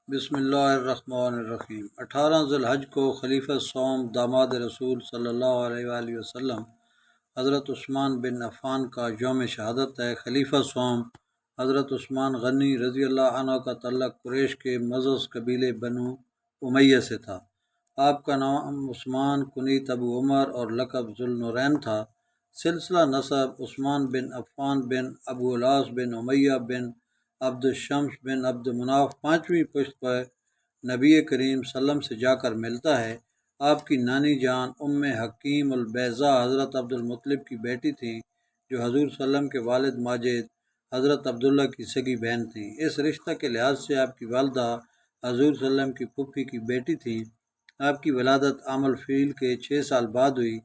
بسم اللہ الرحمن الرحیم۔ 18 ذی الحج کو خلیفہ سوم داماد رسول صلی اللہ علیہ وآلہ وسلم حضرت عثمان بن عفان کا یوم شہادت ہے۔ خلیفہ سوم حضرت عثمان غنی رضی اللہ عنہ کا تعلق قریش کے مزز قبیلے بنو امیہ سے تھا۔ آپ کا نام عثمان کنیت ابو عمر اور لقب ذوالنورین تھا۔ سلسلہ نسب عثمان بن عفان بن ابو العاص بن امیہ بن عبد الشمس بن عبد مناف پانچویں پشت پر نبی کریم صلی اللہ علیہ وسلم سے جا کر ملتا ہے۔ آپ کی نانی جان ام حکیم البیضاء حضرت عبد المطلب کی بیٹی تھیں، جو حضور صلی اللہ علیہ وسلم کے والد ماجد حضرت عبداللہ کی سگی بہن تھیں۔ اس رشتہ کے لحاظ سے آپ کی والدہ حضور صلی اللہ علیہ وسلم کی پھوپھی کی بیٹی تھیں۔ آپ کی ولادت عام الفیل کے 6 سال بعد ہوئی۔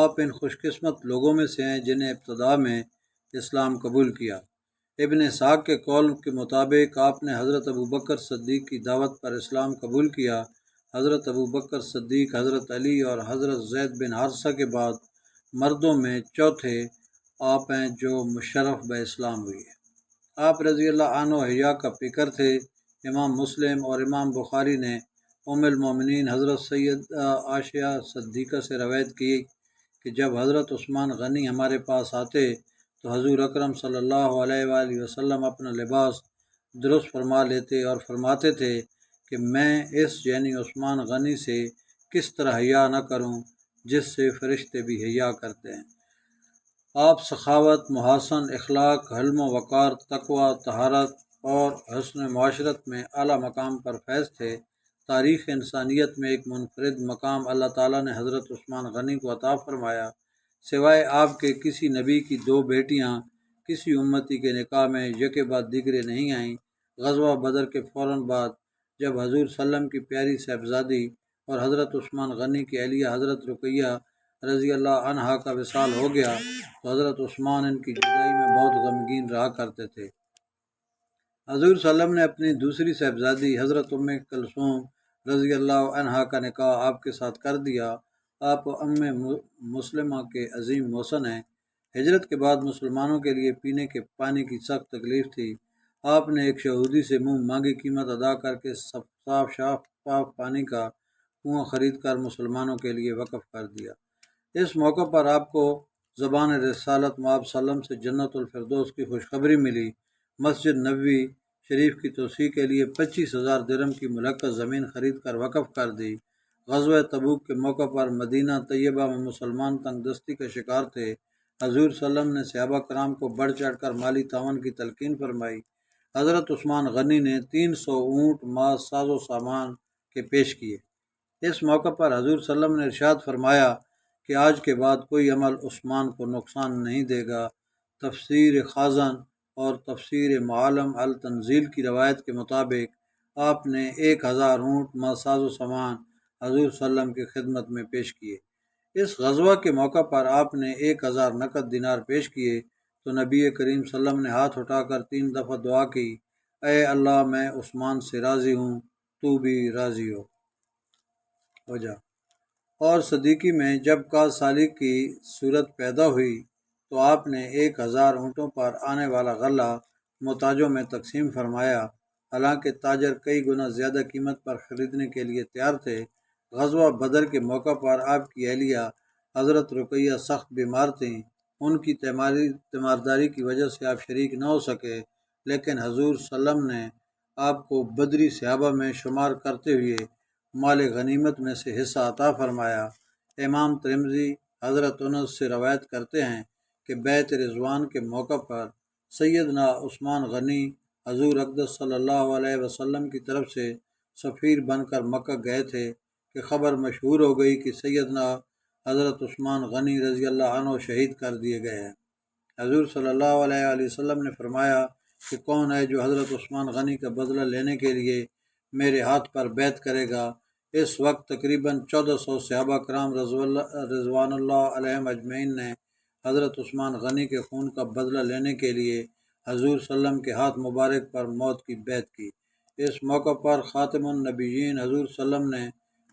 آپ ان خوش قسمت لوگوں میں سے ہیں جنہیں ابتدا میں اسلام قبول کیا۔ ابن اسحاق کے قول کے مطابق آپ نے حضرت ابوبکر صدیق کی دعوت پر اسلام قبول کیا۔ حضرت ابوبکر صدیق، حضرت علی اور حضرت زید بن حارثہ کے بعد مردوں میں چوتھے آپ ہیں جو مشرف بہ اسلام ہوئے۔ آپ رضی اللہ عنہ حیا کا پیکر تھے۔ امام مسلم اور امام بخاری نے ام المومنین حضرت سید عائشہ صدیقہ سے روایت کی کہ جب حضرت عثمان غنی ہمارے پاس آتے تو حضور اکرم صلی اللہ علیہ وآلہ وسلم اپنا لباس درست فرما لیتے اور فرماتے تھے کہ میں اس یعنی عثمان غنی سے کس طرح حیا نہ کروں جس سے فرشتے بھی حیا کرتے ہیں۔ آپ سخاوت، محاسن اخلاق، حلم و وقار، تقوی، طہارت اور حسن معاشرت میں اعلیٰ مقام پر فیض تھے۔ تاریخ انسانیت میں ایک منفرد مقام اللہ تعالیٰ نے حضرت عثمان غنی کو عطا فرمایا۔ سوائے آپ کے کسی نبی کی 2 بیٹیاں کسی امتی کے نکاح میں یکے بعد دیگرے نہیں آئیں۔ غزوہ بدر کے فوراً بعد جب حضور صلی اللہ علیہ وسلم کی پیاری صاحبزادی اور حضرت عثمان غنی کی اہلیہ حضرت رقیہ رضی اللہ عنہا کا وصال ہو گیا تو حضرت عثمان ان کی جدائی میں بہت غمگین رہا کرتے تھے۔ حضور صلی اللہ علیہ وسلم نے اپنی دوسری صاحبزادی حضرت ام کلثوم رضی اللہ عنہا کا نکاح آپ کے ساتھ کر دیا۔ آپ ام مسلمہ کے عظیم محسن ہیں۔ ہجرت کے بعد مسلمانوں کے لیے پینے کے پانی کی سخت تکلیف تھی۔ آپ نے ایک یہودی سے منہ مانگی قیمت ادا کر کے صاف شفاف پانی کا کنواں خرید کر مسلمانوں کے لیے وقف کر دیا۔ اس موقع پر آپ کو زبان رسالت مآب صلی اللہ علیہ وسلم سے جنت الفردوس کی خوشخبری ملی۔ مسجد نبوی شریف کی توسیع کے لیے 25,000 درہم کی ملکہ زمین خرید کر وقف کر دی۔ غزوہ تبوک کے موقع پر مدینہ طیبہ میں مسلمان تنگ دستی کا شکار تھے۔ حضور صلی اللہ علیہ وسلم نے صحابہ کرام کو بڑھ چڑھ کر مالی تعاون کی تلقین فرمائی۔ حضرت عثمان غنی نے 300 اونٹ، ماز، ساز و سامان کے پیش کیے۔ اس موقع پر حضور صلی اللہ علیہ وسلم نے ارشاد فرمایا کہ آج کے بعد کوئی عمل عثمان کو نقصان نہیں دے گا۔ تفسیر خازن اور تفسیر معالم التنزیل کی روایت کے مطابق آپ نے 1000 اونٹ، ماز، ساز و سامان حضور صلی اللہ علیہ وسلم کی خدمت میں پیش کیے۔ اس غزوہ کے موقع پر آپ نے 1000 نقد دینار پیش کیے تو نبی کریم صلی اللہ علیہ وسلم نے ہاتھ اٹھا کر 3 دفعہ دعا کی، اے اللہ میں عثمان سے راضی ہوں، تو بھی راضی ہو جا۔ اور صدیقی میں جب کا سالی کی صورت پیدا ہوئی تو آپ نے 1000 اونٹوں پر آنے والا غلہ محتاجوں میں تقسیم فرمایا، حالانکہ تاجر کئی گنا زیادہ قیمت پر خریدنے کے لیے تیار تھے۔ غزوہ بدر کے موقع پر آپ کی اہلیہ حضرت رقیہ سخت بیمار تھیں۔ ان کی تیمارداری کی وجہ سے آپ شریک نہ ہو سکے، لیکن حضور صلی اللہ علیہ وسلم نے آپ کو بدری صحابہ میں شمار کرتے ہوئے مال غنیمت میں سے حصہ عطا فرمایا۔ امام ترمذی حضرت انس سے روایت کرتے ہیں کہ بیعت رضوان کے موقع پر سیدنا عثمان غنی حضور اقدس صلی اللہ علیہ وسلم کی طرف سے سفیر بن کر مکہ گئے تھے کہ خبر مشہور ہو گئی کہ سیدنا حضرت عثمان غنی رضی اللہ عنہ شہید کر دیے گئے ہیں۔ حضور صلی اللہ علیہ وآلہ وسلم نے فرمایا کہ کون ہے جو حضرت عثمان غنی کا بدلہ لینے کے لیے میرے ہاتھ پر بیعت کرے گا۔ اس وقت تقریباً 1400 صحابہ کرام رضوان اللہ علیہم اجمعین نے حضرت عثمان غنی کے خون کا بدلہ لینے کے لیے حضور صلی اللہ علیہ وسلم کے ہاتھ مبارک پر موت کی بیعت کی۔ اس موقع پر خاتم النبیین حضور صلی اللہ علیہ وسلم نے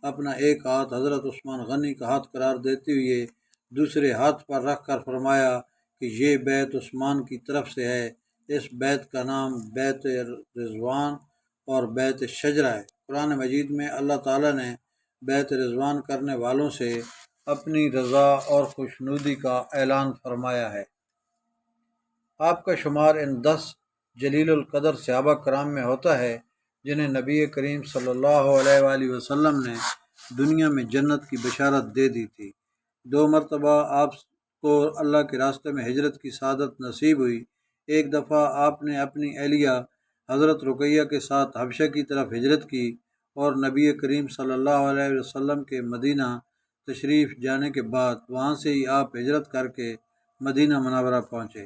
اپنا ایک ہاتھ حضرت عثمان غنی کا ہاتھ قرار دیتے ہوئے دوسرے ہاتھ پر رکھ کر فرمایا کہ یہ بیعت عثمان کی طرف سے ہے۔ اس بیعت کا نام بیعت رضوان اور بیت شجرہ ہے۔ قرآن مجید میں اللہ تعالیٰ نے بیت رضوان کرنے والوں سے اپنی رضا اور خوشنودی کا اعلان فرمایا ہے۔ آپ کا شمار ان 10 جلیل القدر صحابہ کرام میں ہوتا ہے جنہیں نبی کریم صلی اللہ علیہ وآلہ وسلم نے دنیا میں جنت کی بشارت دے دی تھی۔ 2 مرتبہ آپ کو اللہ کے راستے میں ہجرت کی سعادت نصیب ہوئی۔ ایک دفعہ آپ نے اپنی اہلیہ حضرت رقیہ کے ساتھ حبشہ کی طرف ہجرت کی اور نبی کریم صلی اللہ علیہ وسلم کے مدینہ تشریف جانے کے بعد وہاں سے ہی آپ ہجرت کر کے مدینہ منورہ پہنچے۔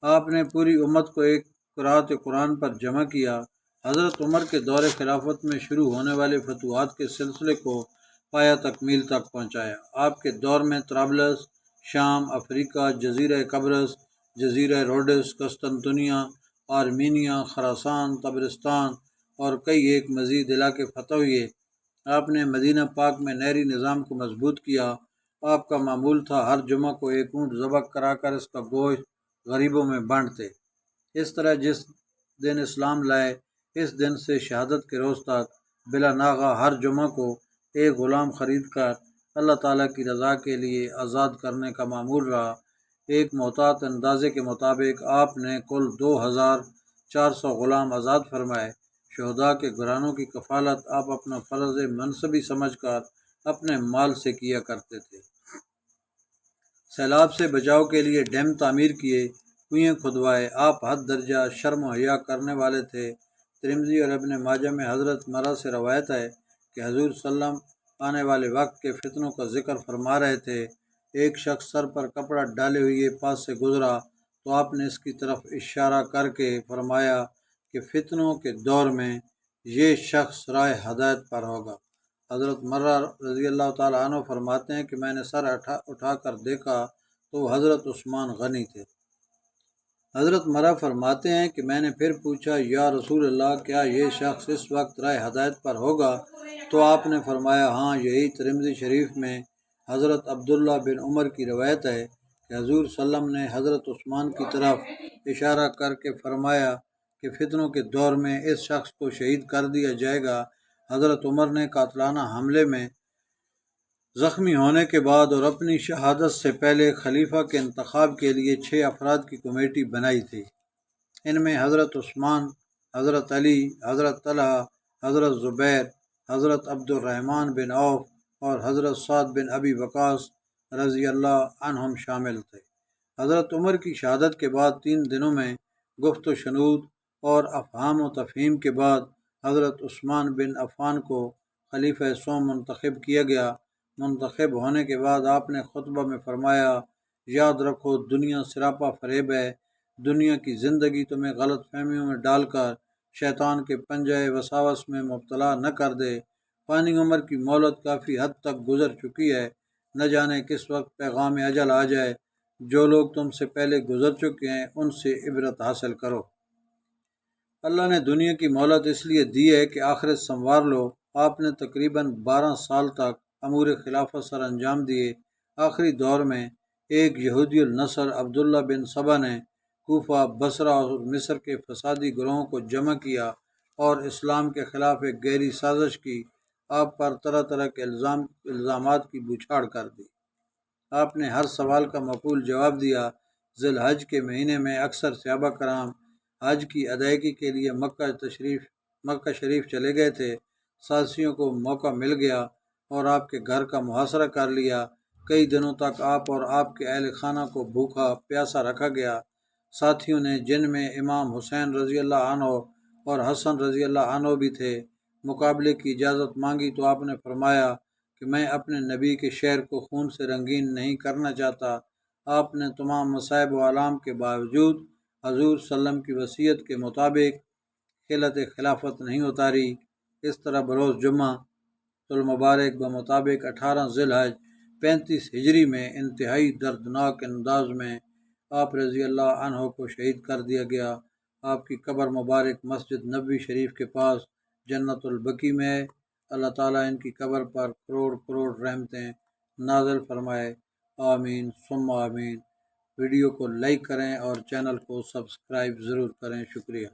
آپ نے پوری امت کو ایک قرأت قرآن پر جمع کیا۔ حضرت عمر کے دور خلافت میں شروع ہونے والے فتوحات کے سلسلے کو پایہ تکمیل تک پہنچایا۔ آپ کے دور میں طرابلس، شام، افریقہ، جزیرہ قبرص، جزیرہ روڈس، قسطنطنیہ، آرمینیا، خراسان، طبرستان اور کئی ایک مزید علاقے فتح ہوئے۔ آپ نے مدینہ پاک میں نہری نظام کو مضبوط کیا۔ آپ کا معمول تھا ہر جمعہ کو ایک اونٹ ذبح کرا کر اس کا گوشت غریبوں میں بانٹتے۔ اس طرح جس دن اسلام لائے اس دن سے شہادت کے روز تک بلا ناغہ ہر جمعہ کو ایک غلام خرید کر اللہ تعالیٰ کی رضا کے لیے آزاد کرنے کا معمول رہا۔ ایک محتاط اندازے کے مطابق آپ نے کل 2400 غلام آزاد فرمائے۔ شہداء کے گھرانوں کی کفالت آپ اپنا فرض منصبی سمجھ کر اپنے مال سے کیا کرتے تھے۔ سیلاب سے بچاؤ کے لیے ڈیم تعمیر کیے، کنویں کھدوائے۔ آپ حد درجہ شرم و حیا کرنے والے تھے۔ ترمذی اور ابن ماجہ میں حضرت مرہ سے روایت ہے کہ حضور صلی اللہ علیہ وسلم آنے والے وقت کے فتنوں کا ذکر فرما رہے تھے۔ ایک شخص سر پر کپڑا ڈالے ہوئے پاس سے گزرا تو آپ نے اس کی طرف اشارہ کر کے فرمایا کہ فتنوں کے دور میں یہ شخص راہ ہدایت پر ہوگا۔ حضرت مرہ رضی اللہ تعالیٰ عنہ فرماتے ہیں کہ میں نے سر اٹھا کر دیکھا تو وہ حضرت عثمان غنی تھے۔ حضرت مرہ فرماتے ہیں کہ میں نے پھر پوچھا یا رسول اللہ کیا یہ شخص اس وقت راہ ہدایت پر ہوگا؟ تو آپ نے فرمایا ہاں یہی۔ ترمذی شریف میں حضرت عبداللہ بن عمر کی روایت ہے کہ حضور صلی اللہ علیہ وسلم نے حضرت عثمان کی طرف اشارہ کر کے فرمایا کہ فتنوں کے دور میں اس شخص کو شہید کر دیا جائے گا۔ حضرت عمر نے قاتلانہ حملے میں زخمی ہونے کے بعد اور اپنی شہادت سے پہلے خلیفہ کے انتخاب کے لیے 6 افراد کی کمیٹی بنائی تھی۔ ان میں حضرت عثمان، حضرت علی، حضرت طلحہ، حضرت زبیر، حضرت عبد الرحمن بن عوف اور حضرت سعد بن ابی وقاص رضی اللہ عنہم شامل تھے۔ حضرت عمر کی شہادت کے بعد 3 دنوں میں گفت و شنود اور افہام و تفہیم کے بعد حضرت عثمان بن عفان کو خلیفہ سوم منتخب کیا گیا۔ منتخب ہونے کے بعد آپ نے خطبہ میں فرمایا یاد رکھو دنیا سراپا فریب ہے۔ دنیا کی زندگی تمہیں غلط فہمیوں میں ڈال کر شیطان کے پنجہ وسواس میں مبتلا نہ کر دے۔ فانی عمر کی مہلت کافی حد تک گزر چکی ہے، نہ جانے کس وقت پیغام اجل آ جائے۔ جو لوگ تم سے پہلے گزر چکے ہیں ان سے عبرت حاصل کرو۔ اللہ نے دنیا کی مہلت اس لیے دی ہے کہ آخرت سنوار لو۔ آپ نے تقریباً 12 سال تک امور خلافت سر انجام دیے۔ آخری دور میں ایک یہودی النصر عبداللہ بن سبا نے کوفہ، بصرہ اور مصر کے فسادی گروہوں کو جمع کیا اور اسلام کے خلاف ایک گہری سازش کی۔ آپ پر طرح طرح کے الزامات کی بوچھاڑ کر دی۔ آپ نے ہر سوال کا معقول جواب دیا۔ ذی الحج کے مہینے میں اکثر صحابہ کرام حج کی ادائیگی کے لیے مکہ شریف چلے گئے تھے۔ ساتھیوں کو موقع مل گیا اور آپ کے گھر کا محاصرہ کر لیا۔ کئی دنوں تک آپ اور آپ کے اہل خانہ کو بھوکا پیاسا رکھا گیا۔ ساتھیوں نے جن میں امام حسین رضی اللہ عنہ اور حسن رضی اللہ عنہ بھی تھے مقابلے کی اجازت مانگی تو آپ نے فرمایا کہ میں اپنے نبی کے شہر کو خون سے رنگین نہیں کرنا چاہتا۔ آپ نے تمام مصائب و آلام کے باوجود حضور صلی اللہ علیہ وسلم کی وصیت کے مطابق خلعت خلافت نہیں اتاری۔ اس طرح بروز جمعہ المبارک بمطابق 18 ذی الحج 35 ہجری میں انتہائی دردناک انداز میں آپ رضی اللہ عنہ کو شہید کر دیا گیا۔ آپ کی قبر مبارک مسجد نبوی شریف کے پاس جنت البقیع میں ہے۔ اللہ تعالیٰ ان کی قبر پر کروڑ کروڑ رحمتیں نازل فرمائے، آمین ثم آمین۔ ویڈیو کو لائک کریں اور چینل کو سبسکرائب ضرور کریں۔ شکریہ۔